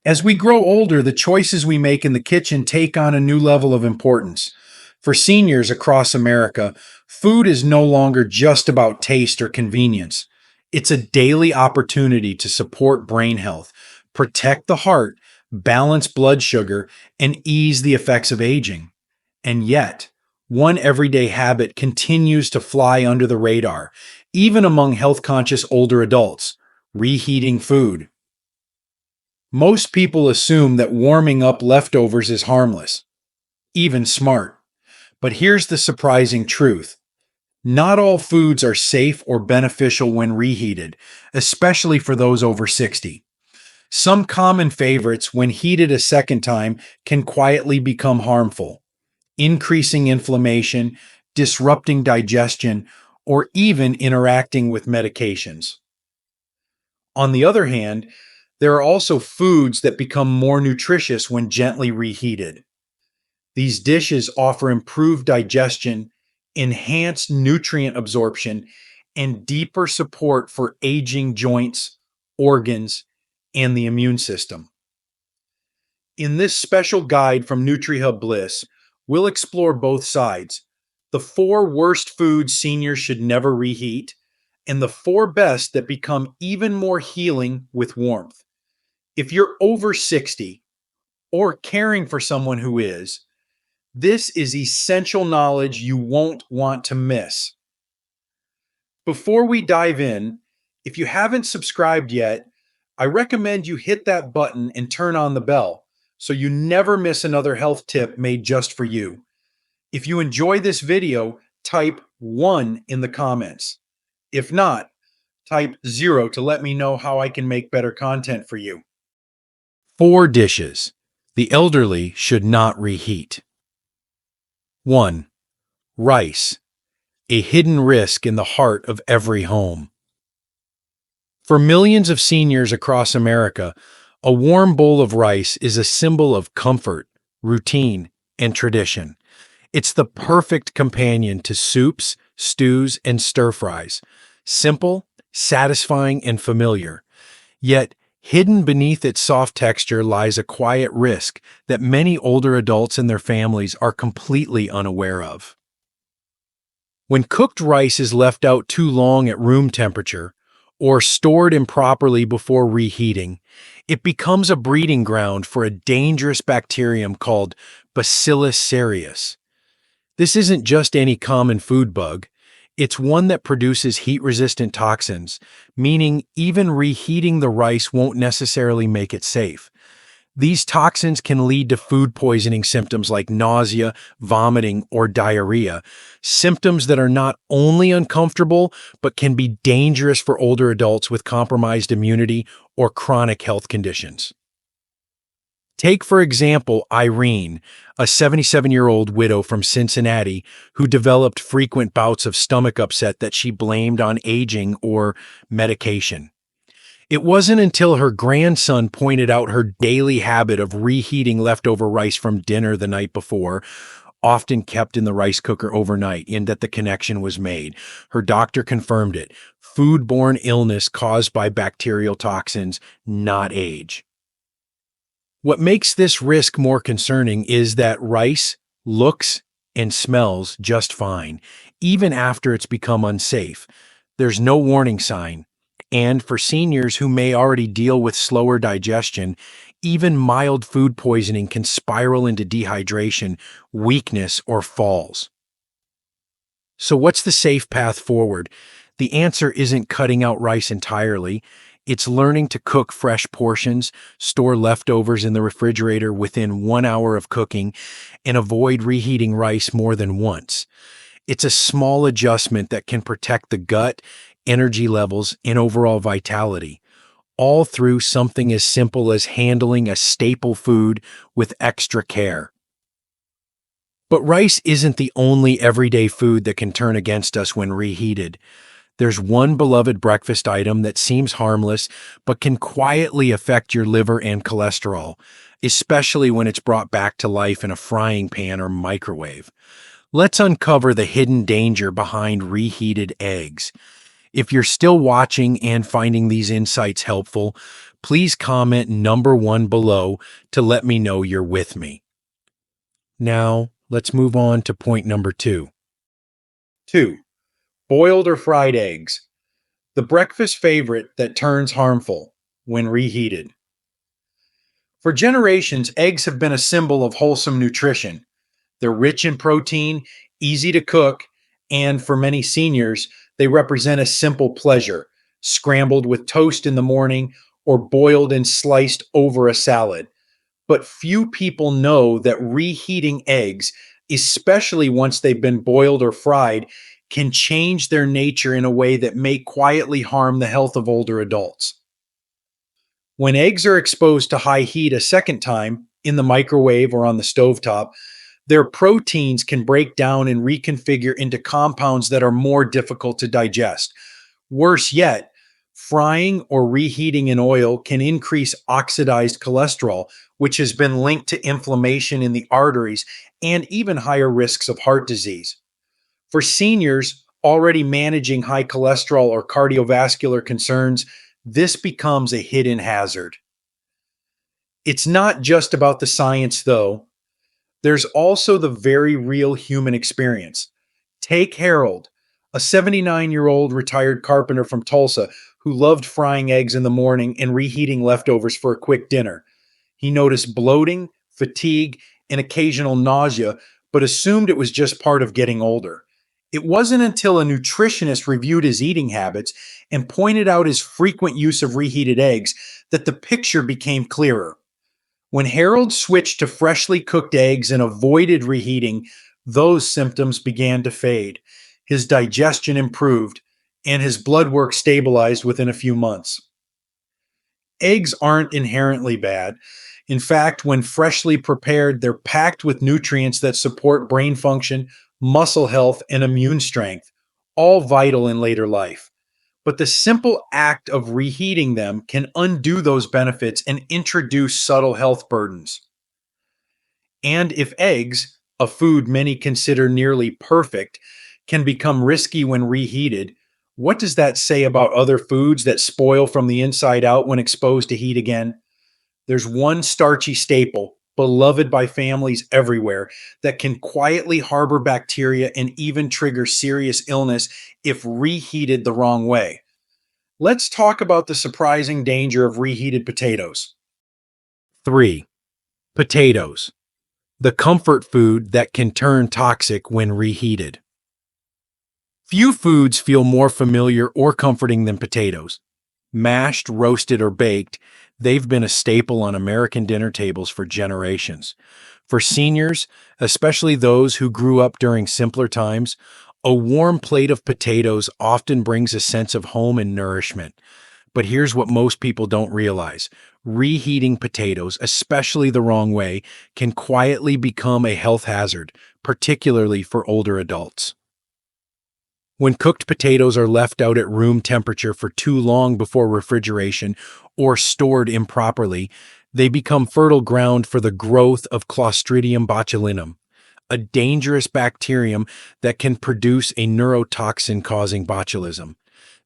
As we grow older, the choices we make in the kitchen take on a new level of importance. For seniors across America, food is no longer just about taste or convenience. It's a daily opportunity to support brain health, protect the heart, balance blood sugar, and ease the effects of aging. And yet, one everyday habit continues to fly under the radar, even among health conscious older adults: reheating food. Most people assume that warming up leftovers is harmless, even smart. But here's the surprising truth. Not all foods are safe or beneficial when reheated, especially for those over 60. Some common favorites, when heated a second time, can quietly become harmful, increasing inflammation, disrupting digestion, or even interacting with medications. On the other hand, there are also foods that become more nutritious when gently reheated. These dishes offer improved digestion, enhanced nutrient absorption, and deeper support for aging joints, organs, and the immune system. In this special guide from NutriHub Bliss, we'll explore both sides: the 4 worst foods seniors should never reheat, and the 4 best that become even more healing with warmth. If you're over 60 or caring for someone who is, this is essential knowledge you won't want to miss. Before we dive in, if you haven't subscribed yet, I recommend you hit that button and turn on the bell so you never miss another health tip made just for you. If you enjoy this video, type 1 in the comments. If not, type 0 to let me know how I can make better content for you. 4 dishes the elderly should not reheat. 1. Rice, a hidden risk in the heart of every home. For millions of seniors across America, a warm bowl of rice is a symbol of comfort, routine, and tradition. It's the perfect companion to soups, stews, and stir-fries. Simple, satisfying, and familiar. Yet, hidden beneath its soft texture lies a quiet risk that many older adults and their families are completely unaware of. When cooked rice is left out too long at room temperature, or stored improperly before reheating, it becomes a breeding ground for a dangerous bacterium called Bacillus cereus. This isn't just any common food bug. It's one that produces heat-resistant toxins, meaning even reheating the rice won't necessarily make it safe. These toxins can lead to food poisoning symptoms like nausea, vomiting, or diarrhea, symptoms that are not only uncomfortable, but can be dangerous for older adults with compromised immunity or chronic health conditions. Take, for example, Irene, a 77-year-old widow from Cincinnati who developed frequent bouts of stomach upset that she blamed on aging or medication. It wasn't until her grandson pointed out her daily habit of reheating leftover rice from dinner the night before, often kept in the rice cooker overnight, and that the connection was made. Her doctor confirmed it: foodborne illness caused by bacterial toxins, not age. What makes this risk more concerning is that rice looks and smells just fine, even after it's become unsafe. There's no warning sign. And for seniors who may already deal with slower digestion, even mild food poisoning can spiral into dehydration, weakness, or falls. So what's the safe path forward? The answer isn't cutting out rice entirely. It's learning to cook fresh portions, store leftovers in the refrigerator within 1 hour of cooking, and avoid reheating rice more than once. It's a small adjustment that can protect the gut, energy levels, and overall vitality, all through something as simple as handling a staple food with extra care. But rice isn't the only everyday food that can turn against us when reheated. There's one beloved breakfast item that seems harmless, but can quietly affect your liver and cholesterol, especially when it's brought back to life in a frying pan or microwave. Let's uncover the hidden danger behind reheated eggs. If you're still watching and finding these insights helpful, Please comment number 1 below to let me know you're with me. Now, let's move on to point number 2. 2. Boiled or fried eggs. The breakfast favorite that turns harmful when reheated. For generations, eggs have been a symbol of wholesome nutrition. They're rich in protein, easy to cook, and for many seniors, they represent a simple pleasure, scrambled with toast in the morning or boiled and sliced over a salad. But few people know that reheating eggs, especially once they've been boiled or fried, can change their nature in a way that may quietly harm the health of older adults. When eggs are exposed to high heat a second time, in the microwave or on the stovetop, their proteins can break down and reconfigure into compounds that are more difficult to digest. Worse yet, frying or reheating in oil can increase oxidized cholesterol, which has been linked to inflammation in the arteries and even higher risks of heart disease. For seniors already managing high cholesterol or cardiovascular concerns, this becomes a hidden hazard. It's not just about the science, though. There's also the very real human experience. Take Harold, a 79-year-old retired carpenter from Tulsa who loved frying eggs in the morning and reheating leftovers for a quick dinner. He noticed bloating, fatigue, and occasional nausea, but assumed it was just part of getting older. It wasn't until a nutritionist reviewed his eating habits and pointed out his frequent use of reheated eggs that the picture became clearer. When Harold switched to freshly cooked eggs and avoided reheating, those symptoms began to fade. His digestion improved, and his blood work stabilized within a few months. Eggs aren't inherently bad. In fact, when freshly prepared, they're packed with nutrients that support brain function, muscle health, and immune strength, all vital in later life. But the simple act of reheating them can undo those benefits and introduce subtle health burdens. And if eggs, a food many consider nearly perfect, can become risky when reheated, what does that say about other foods that spoil from the inside out when exposed to heat again? There's one starchy staple, beloved by families everywhere, that can quietly harbor bacteria and even trigger serious illness if reheated the wrong way. Let's talk about the surprising danger of reheated potatoes. 3. Potatoes, the comfort food that can turn toxic when reheated. Few foods feel more familiar or comforting than potatoes. Mashed, roasted, or baked, they've been a staple on American dinner tables for generations. For seniors, especially those who grew up during simpler times, a warm plate of potatoes often brings a sense of home and nourishment. But here's what most people don't realize. Reheating potatoes, especially the wrong way, can quietly become a health hazard, particularly for older adults. When cooked potatoes are left out at room temperature for too long before refrigeration or stored improperly, they become fertile ground for the growth of Clostridium botulinum, a dangerous bacterium that can produce a neurotoxin causing botulism.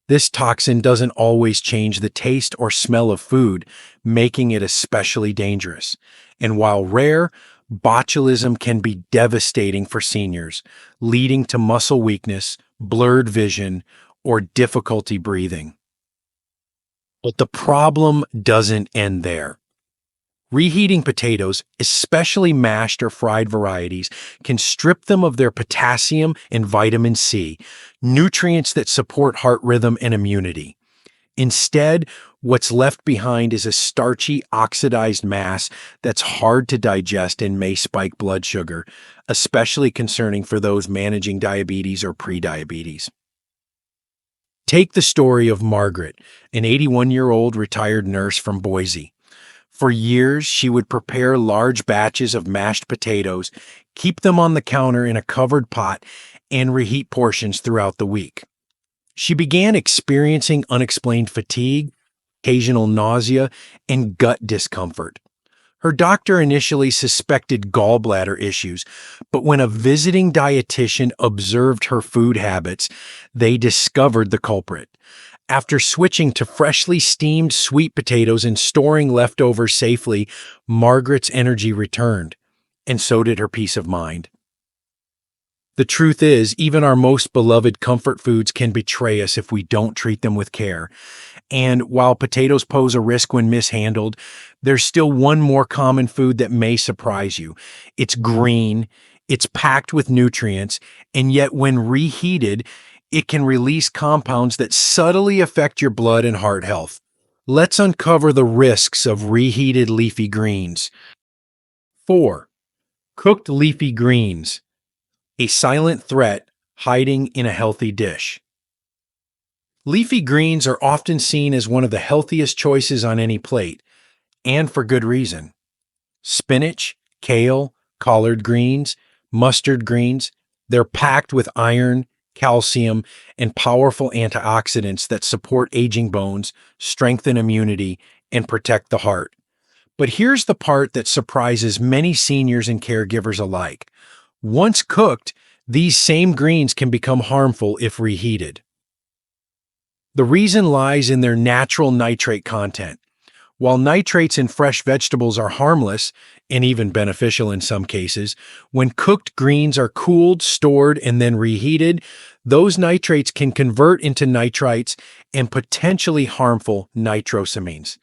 This toxin doesn't always change the taste or smell of food, making it especially dangerous. And while rare, botulism can be devastating for seniors, leading to muscle weakness, blurred vision, or difficulty breathing. But the problem doesn't end there. Reheating potatoes, especially mashed or fried varieties, can strip them of their potassium and vitamin C, nutrients that support heart rhythm and immunity. Instead, what's left behind is a starchy, oxidized mass that's hard to digest and may spike blood sugar, especially concerning for those managing diabetes or prediabetes. Take the story of Margaret, an 81-year-old retired nurse from Boise. For years, she would prepare large batches of mashed potatoes, keep them on the counter in a covered pot, and reheat portions throughout the week. She began experiencing unexplained fatigue, occasional nausea, and gut discomfort. Her doctor initially suspected gallbladder issues, but when a visiting dietitian observed her food habits, they discovered the culprit: After switching to freshly steamed sweet potatoes and storing leftovers safely, Margaret's energy returned, and so did her peace of mind. The truth is, even our most beloved comfort foods can betray us if we don't treat them with care. And while potatoes pose a risk when mishandled, there's still one more common food that may surprise you. It's green, it's packed with nutrients, and yet when reheated, it can release compounds that subtly affect your blood and heart health. Let's uncover the risks of reheated leafy greens. 4. Cooked leafy greens, a silent threat hiding in a healthy dish. Leafy greens are often seen as one of the healthiest choices on any plate, and for good reason. Spinach, kale, collard greens, mustard greens, they're packed with iron, calcium, and powerful antioxidants that support aging bones, strengthen immunity, and protect the heart. But here's the part that surprises many seniors and caregivers alike. Once cooked, these same greens can become harmful if reheated. The reason lies in their natural nitrate content. While nitrates in fresh vegetables are harmless and even beneficial in some cases, when cooked greens are cooled, stored, and then reheated, those nitrates can convert into nitrites and potentially harmful nitrosamines.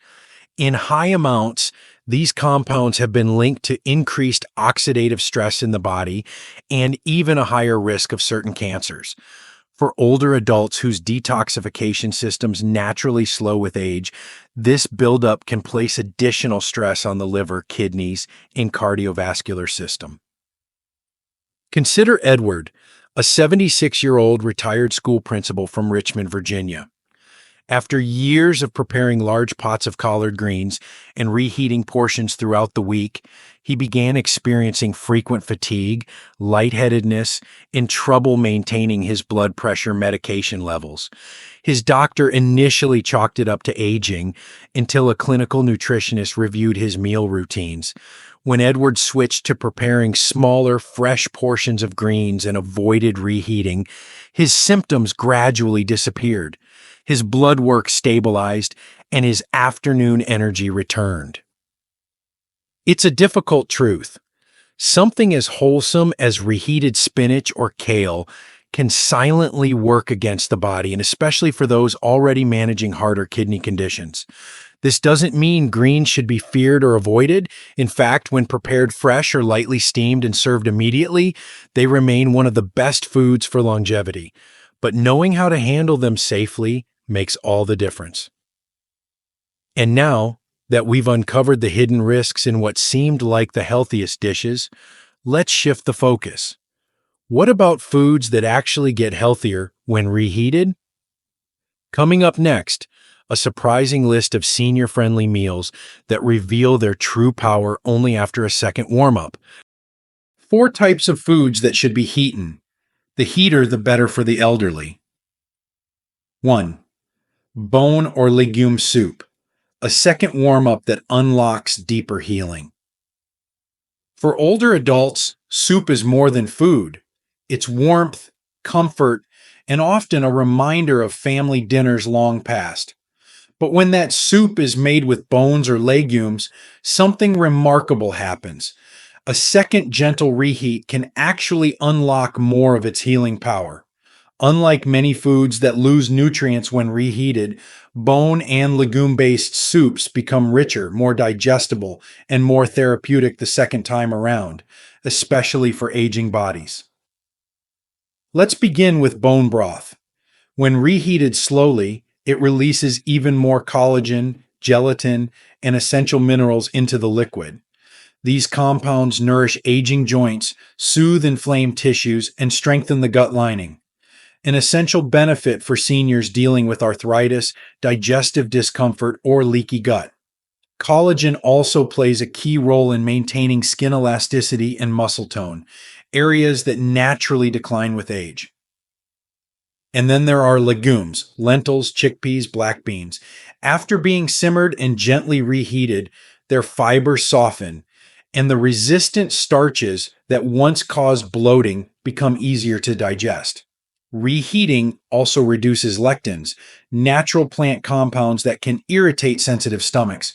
In high amounts, these compounds have been linked to increased oxidative stress in the body and even a higher risk of certain cancers. For older adults whose detoxification systems naturally slow with age, this buildup can place additional stress on the liver, kidneys, and cardiovascular system. Consider Edward, a 76-year-old retired school principal from Richmond, Virginia. After years of preparing large pots of collard greens and reheating portions throughout the week, he began experiencing frequent fatigue, lightheadedness, and trouble maintaining his blood pressure medication levels. His doctor initially chalked it up to aging until a clinical nutritionist reviewed his meal routines. When Edward switched to preparing smaller, fresh portions of greens and avoided reheating, his symptoms gradually disappeared. His blood work stabilized, and his afternoon energy returned. It's a difficult truth. Something as wholesome as reheated spinach or kale can silently work against the body, and especially for those already managing heart or kidney conditions. This doesn't mean greens should be feared or avoided. In fact, when prepared fresh or lightly steamed and served immediately, they remain one of the best foods for longevity. But knowing how to handle them safely makes all the difference. And now that we've uncovered the hidden risks in what seemed like the healthiest dishes, let's shift the focus. What about foods that actually get healthier when reheated? Coming up next, a surprising list of senior-friendly meals that reveal their true power only after a second warm-up. 4 types of foods that should be heaten. The heater, the better for the elderly. 1. Bone or legume soup, a second warm-up that unlocks deeper healing. For older adults, soup is more than food. It's warmth, comfort, and often a reminder of family dinners long past. But when that soup is made with bones or legumes, something remarkable happens. A second gentle reheat can actually unlock more of its healing power. Unlike many foods that lose nutrients when reheated, bone and legume-based soups become richer, more digestible, and more therapeutic the second time around, especially for aging bodies. Let's begin with bone broth. When reheated slowly, it releases even more collagen, gelatin, and essential minerals into the liquid. These compounds nourish aging joints, soothe inflamed tissues, and strengthen the gut lining. An essential benefit for seniors dealing with arthritis, digestive discomfort, or leaky gut. Collagen also plays a key role in maintaining skin elasticity and muscle tone, areas that naturally decline with age. And then there are legumes, lentils, chickpeas, black beans. After being simmered and gently reheated, their fibers soften, and the resistant starches that once caused bloating become easier to digest. Reheating also reduces lectins, natural plant compounds that can irritate sensitive stomachs.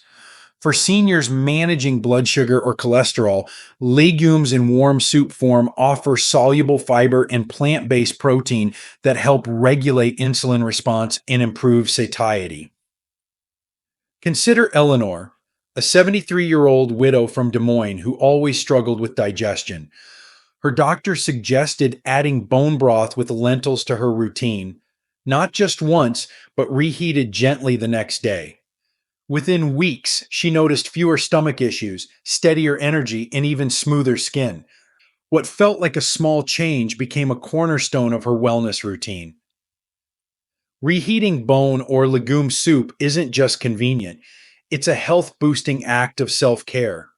For seniors managing blood sugar or cholesterol, legumes in warm soup form offer soluble fiber and plant based protein that help regulate insulin response and improve satiety. Consider Eleanor, a 73-year-old widow from Des Moines who always struggled with digestion. Her doctor suggested adding bone broth with lentils to her routine, not just once, but reheated gently the next day. Within weeks, she noticed fewer stomach issues, steadier energy, and even smoother skin. What felt like a small change became a cornerstone of her wellness routine. Reheating bone or legume soup isn't just convenient, it's a health boosting act of self care.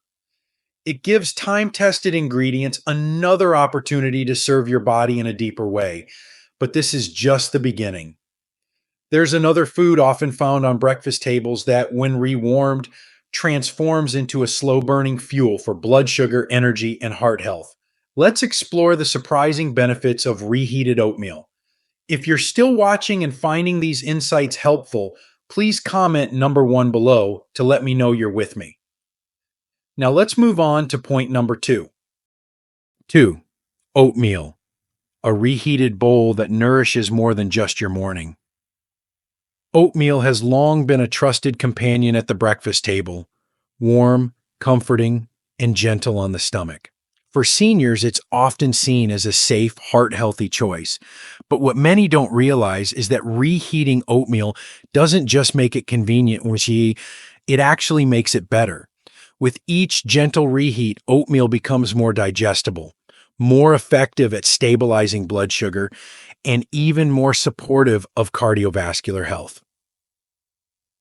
It gives time tested ingredients another opportunity to serve your body in a deeper way. But this is just the beginning. There's another food often found on breakfast tables that, when rewarmed, transforms into a slow burning fuel for blood sugar, energy, and heart health. Let's explore the surprising benefits of reheated oatmeal. If you're still watching and finding these insights helpful, please comment number one below to let me know you're with me. Now let's move on to point number two. 2. Oatmeal, a reheated bowl that nourishes more than just your morning. Oatmeal has long been a trusted companion at the breakfast table, warm, comforting, and gentle on the stomach. For seniors, it's often seen as a safe, heart-healthy choice. But what many don't realize is that reheating oatmeal doesn't just make it convenient, it actually makes it better. With each gentle reheat, oatmeal becomes more digestible, more effective at stabilizing blood sugar, and even more supportive of cardiovascular health.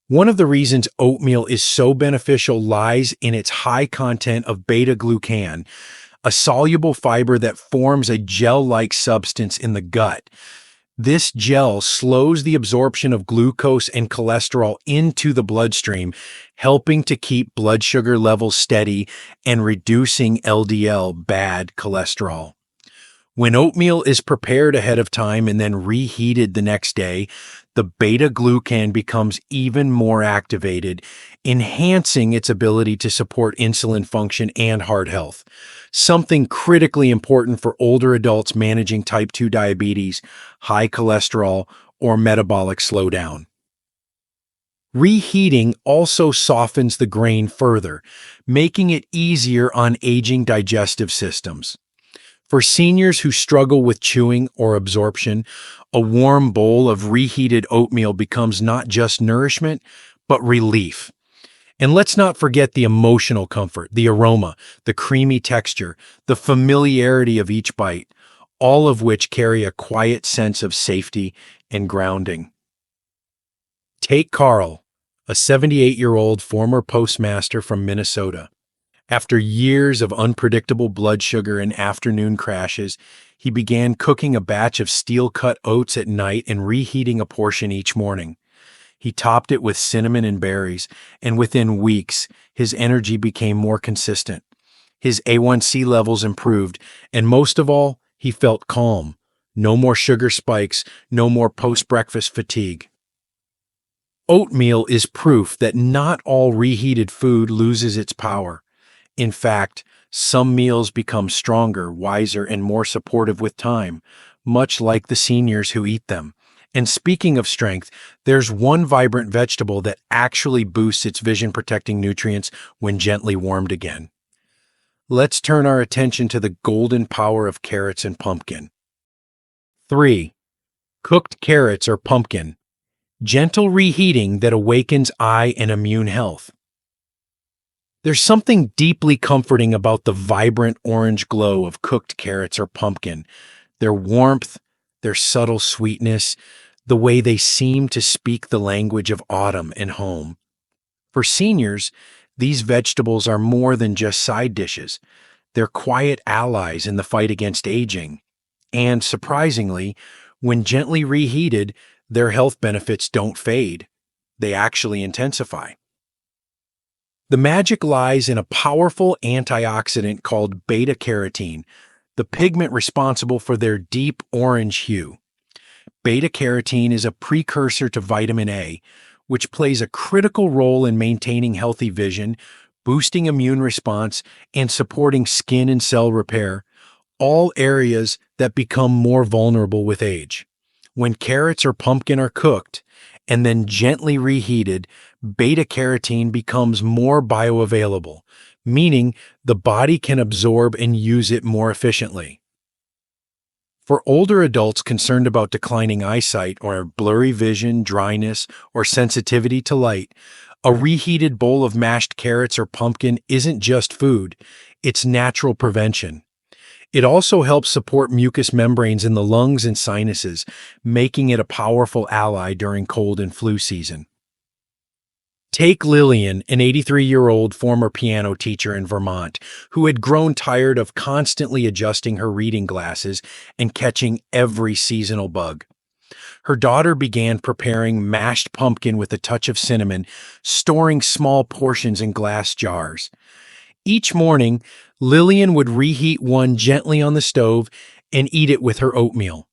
One of the reasons oatmeal is so beneficial lies in its high content of beta-glucan, a soluble fiber that forms a gel-like substance in the gut. This gel slows the absorption of glucose and cholesterol into the bloodstream, helping to keep blood sugar levels steady and reducing LDL, bad cholesterol. When oatmeal is prepared ahead of time and then reheated the next day, the beta glucan becomes even more activated, enhancing its ability to support insulin function and heart health, something critically important for older adults managing type 2 diabetes, high cholesterol, or metabolic slowdown. Reheating also softens the grain further, making it easier on aging digestive systems. For seniors who struggle with chewing or absorption, a warm bowl of reheated oatmeal becomes not just nourishment, but relief. And let's not forget the emotional comfort, the aroma, the creamy texture, the familiarity of each bite, all of which carry a quiet sense of safety and grounding. Take Carl, a 78-year-old former postmaster from Minnesota. After years of unpredictable blood sugar and afternoon crashes, he began cooking a batch of steel-cut oats at night and reheating a portion each morning. He topped it with cinnamon and berries, and within weeks, his energy became more consistent. His A1C levels improved, and most of all, he felt calm. No more sugar spikes, no more post-breakfast fatigue. Oatmeal is proof that not all reheated food loses its power. In fact, some meals become stronger, wiser, and more supportive with time, much like the seniors who eat them. And speaking of strength, there's one vibrant vegetable that actually boosts its vision-protecting nutrients when gently warmed again. Let's turn our attention to the golden power of carrots and pumpkin. 3. Cooked carrots or pumpkin. Gentle reheating that awakens eye and immune health. There's something deeply comforting about the vibrant orange glow of cooked carrots or pumpkin. Their warmth, their subtle sweetness, the way they seem to speak the language of autumn and home. For seniors, these vegetables are more than just side dishes. They're quiet allies in the fight against aging. And surprisingly, when gently reheated, their health benefits don't fade. They actually intensify. The magic lies in a powerful antioxidant called beta-carotene, the pigment responsible for their deep orange hue. Beta carotene is a precursor to vitamin A, which plays a critical role in maintaining healthy vision, boosting immune response, and supporting skin and cell repair, all areas that become more vulnerable with age. When carrots or pumpkin are cooked and then gently reheated, beta carotene becomes more bioavailable, meaning the body can absorb and use it more efficiently. For older adults concerned about declining eyesight or blurry vision, dryness, or sensitivity to light, a reheated bowl of mashed carrots or pumpkin isn't just food, it's natural prevention. It also helps support mucous membranes in the lungs and sinuses, making it a powerful ally during cold and flu season. Take Lillian, an 83-year-old former piano teacher in Vermont, who had grown tired of constantly adjusting her reading glasses and catching every seasonal bug. Her daughter began preparing mashed pumpkin with a touch of cinnamon, storing small portions in glass jars. Each morning, Lillian would reheat one gently on the stove and eat it with her oatmeal.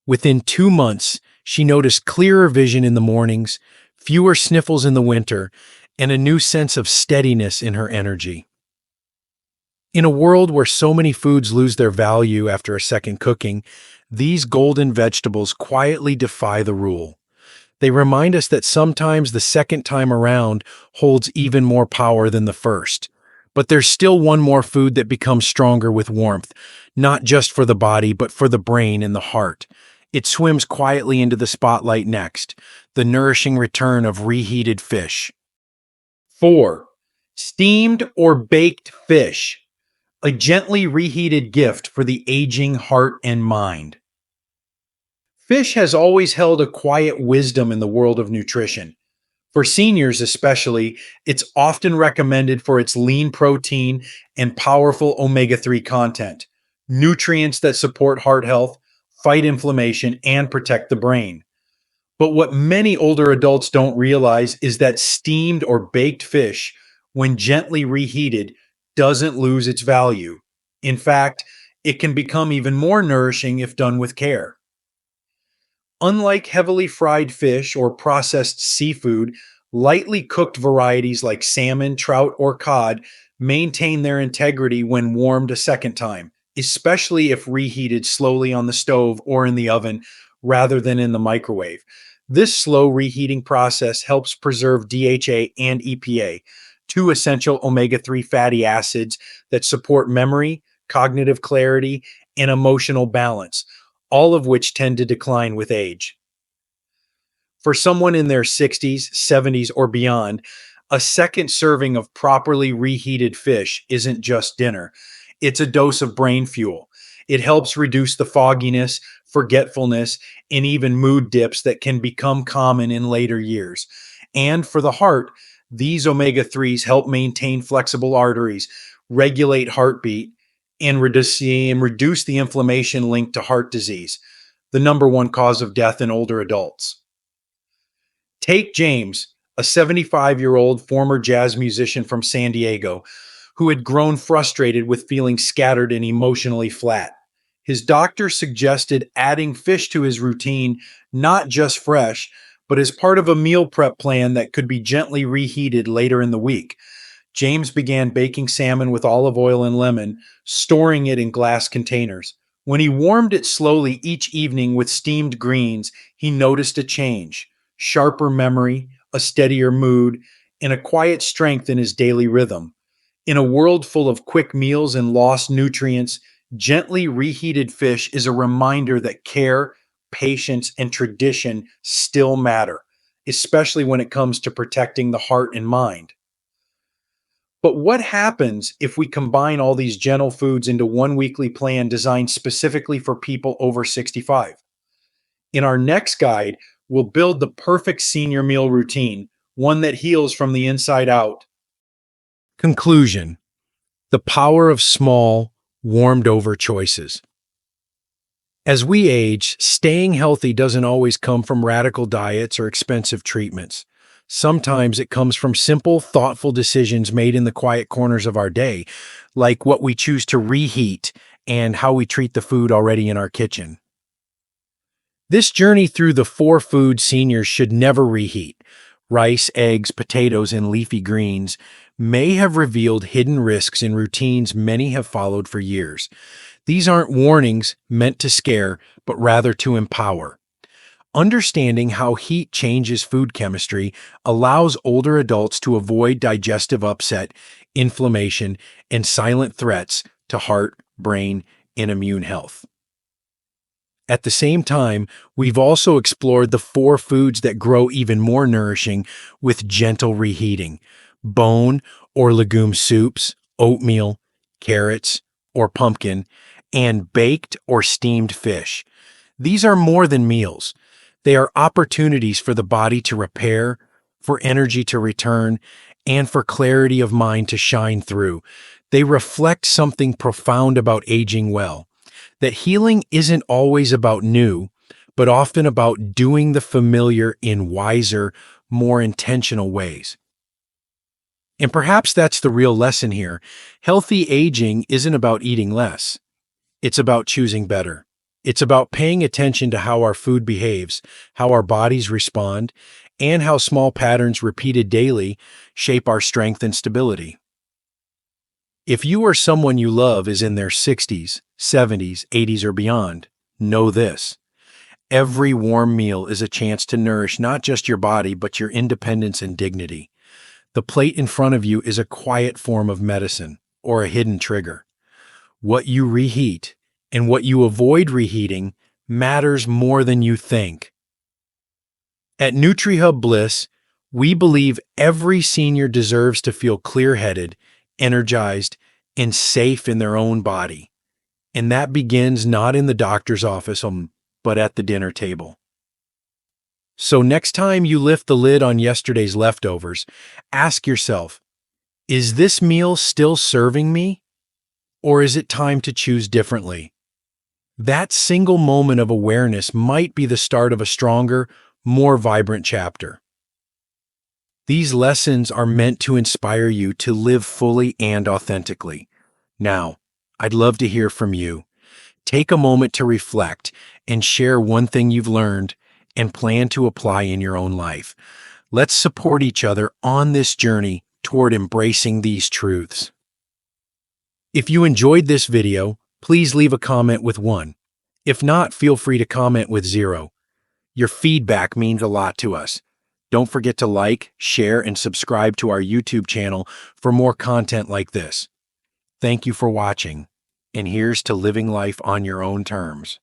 Within 2 months, she noticed clearer vision in the mornings, fewer sniffles in the winter, and a new sense of steadiness in her energy. In a world where so many foods lose their value after a second cooking, these golden vegetables quietly defy the rule. They remind us that sometimes the second time around holds even more power than the first. But there's still one more food that becomes stronger with warmth, not just for the body, but for the brain and the heart. It swims quietly into the spotlight next, the nourishing return of reheated fish. 4. Steamed or baked fish, a gently reheated gift for the aging heart and mind. Fish has always held a quiet wisdom in the world of nutrition. For seniors especially, it's often recommended for its lean protein and powerful omega-3 content, nutrients that support heart health, fight inflammation, and protect the brain. But what many older adults don't realize is that steamed or baked fish, when gently reheated, doesn't lose its value. In fact, it can become even more nourishing if done with care. Unlike heavily fried fish or processed seafood, lightly cooked varieties like salmon, trout, or cod maintain their integrity when warmed a second time, especially if reheated slowly on the stove or in the oven rather than in the microwave. This slow reheating process helps preserve DHA and EPA, two essential omega-3 fatty acids that support memory, cognitive clarity, and emotional balance, all of which tend to decline with age. For someone in their 60s, 70s, or beyond, a second serving of properly reheated fish isn't just dinner. It's a dose of brain fuel. It helps reduce the fogginess, forgetfulness, and even mood dips that can become common in later years. And for the heart, these omega 3s help maintain flexible arteries, regulate heartbeat, and reduce the inflammation linked to heart disease, the number one cause of death in older adults. Take James, a 75-year-old former jazz musician from San Diego, who had grown frustrated with feeling scattered and emotionally flat. His doctor suggested adding fish to his routine, not just fresh, but as part of a meal prep plan that could be gently reheated later in the week. James began baking salmon with olive oil and lemon, storing it in glass containers. When he warmed it slowly each evening with steamed greens, he noticed a change: sharper memory, a steadier mood, and a quiet strength in his daily rhythm. In a world full of quick meals and lost nutrients, gently reheated fish is a reminder that care, patience, and tradition still matter, especially when it comes to protecting the heart and mind. But what happens if we combine all these gentle foods into one weekly plan designed specifically for people over 65? In our next guide, we'll build the perfect senior meal routine, one that heals from the inside out. Conclusion: the power of small, warmed over choices. As we age, staying healthy doesn't always come from radical diets or expensive treatments. Sometimes it comes from simple, thoughtful decisions made in the quiet corners of our day, like what we choose to reheat and how we treat the food already in our kitchen. This journey through the four foods seniors should never reheat, rice, eggs, potatoes, and leafy greens, may have revealed hidden risks in routines many have followed for years. These aren't warnings meant to scare, but rather to empower. Understanding how heat changes food chemistry allows older adults to avoid digestive upset, inflammation, and silent threats to heart, brain, and immune health. At the same time, we've also explored the four foods that grow even more nourishing with gentle reheating: bone or legume soups, oatmeal, carrots, or pumpkin, and baked or steamed fish. These are more than meals. They are opportunities for the body to repair, for energy to return, and for clarity of mind to shine through. They reflect something profound about aging well, that healing isn't always about new, but often about doing the familiar in wiser, more intentional ways. And perhaps that's the real lesson here. Healthy aging isn't about eating less. It's about choosing better. It's about paying attention to how our food behaves, how our bodies respond, and how small patterns repeated daily shape our strength and stability. If you or someone you love is in their 60s, 70s, 80s, or beyond, know this: every warm meal is a chance to nourish not just your body, but your independence and dignity. The plate in front of you is a quiet form of medicine or a hidden trigger. What you reheat and what you avoid reheating matters more than you think. At NutriHub Bliss, we believe every senior deserves to feel clear-headed, energized, and safe in their own body. And that begins not in the doctor's office, but at the dinner table. So next time you lift the lid on yesterday's leftovers, ask yourself, is this meal still serving me? Or is it time to choose differently? That single moment of awareness might be the start of a stronger, more vibrant chapter. These lessons are meant to inspire you to live fully and authentically. Now, I'd love to hear from you. Take a moment to reflect and share one thing you've learned and plan to apply in your own life. Let's support each other on this journey toward embracing these truths. If you enjoyed this video, please leave a comment with 1. If not, feel free to comment with 0. Your feedback means a lot to us. Don't forget to like, share, and subscribe to our YouTube channel for more content like this. Thank you for watching, and here's to living life on your own terms.